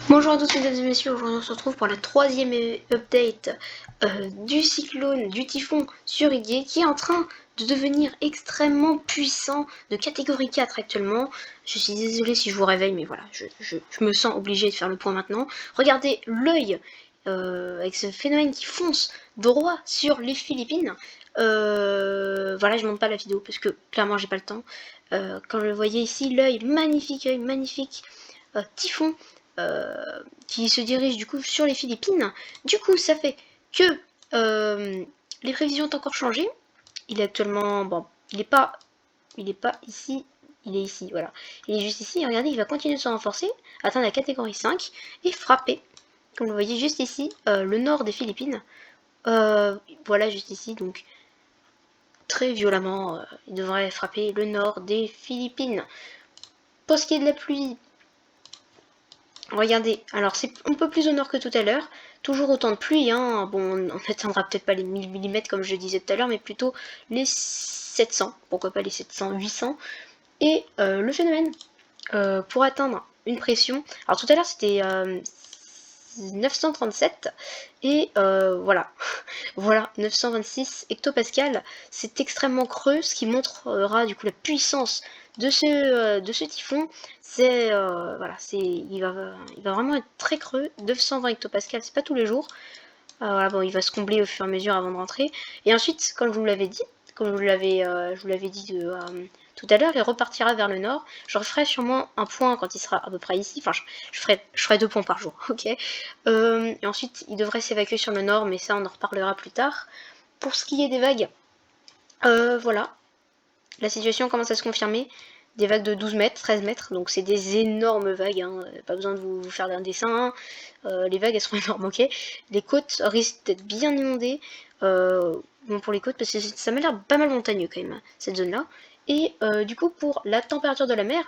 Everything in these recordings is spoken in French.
Bonjour à tous mesdames et messieurs, aujourd'hui on se retrouve pour la troisième update du cyclone, du typhon sur Iggy qui est en train de devenir extrêmement puissant de catégorie 4 actuellement. Je suis désolée si je vous réveille mais voilà, je me sens obligée de faire le point maintenant. Regardez l'œil avec ce phénomène qui fonce droit sur les Philippines. Voilà, je monte pas la vidéo parce que clairement j'ai pas le temps. Comme vous le voyez ici, l'œil magnifique, typhon qui se dirige du coup sur les Philippines. Du coup, ça fait que les prévisions ont encore changé. Il est actuellement, bon, il est pas ici, il est ici, voilà. Il est juste ici. Et regardez, il va continuer de se renforcer, atteindre la catégorie 5 et frapper, comme vous voyez juste ici, le nord des Philippines. Voilà, juste ici, donc très violemment, il devrait frapper le nord des Philippines. Pour ce qui est de la pluie, regardez, alors c'est un peu plus au nord que tout à l'heure, toujours autant de pluie, hein. Bon, on n'atteindra peut-être pas les 1000 mm comme je disais tout à l'heure, mais plutôt les 700, pourquoi pas les 700, 800. Et le phénomène, pour atteindre une pression, alors tout à l'heure c'était 937, et voilà, voilà, 926 hectopascales, c'est extrêmement creux, ce qui montrera du coup la puissance de ce typhon. C'est voilà, il va vraiment être très creux, 920 hectopascales, c'est pas tous les jours. Voilà, bon, il va se combler au fur et à mesure avant de rentrer. Et ensuite, comme je vous l'avais dit, comme je vous l'avais dit tout à l'heure, il repartira vers le nord. Je referai sûrement un point quand il sera à peu près ici. Enfin, je ferai 2 points par jour, ok. Et ensuite, il devrait s'évacuer sur le nord, mais ça, on en reparlera plus tard. Pour ce qui est des vagues, voilà, la situation commence à se confirmer. Des vagues de 12 mètres, 13 mètres, donc c'est des énormes vagues, hein. Pas besoin de vous faire un dessin, hein. Les vagues elles sont énormes, ok. Les côtes risquent d'être bien inondées, bon pour les côtes parce que ça m'a l'air pas mal montagneux quand même, hein, cette zone là. Et du coup pour la température de la mer,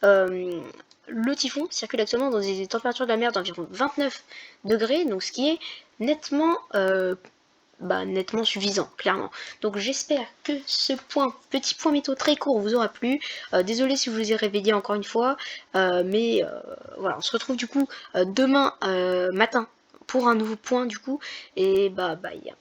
euh, le typhon circule actuellement dans des températures de la mer d'environ 29 degrés, donc ce qui est nettement nettement suffisant, clairement. Donc j'espère que ce petit point météo très court vous aura plu. Désolé si je vous ai réveillé encore une fois, mais voilà, on se retrouve du coup demain matin pour un nouveau point du coup, et bye.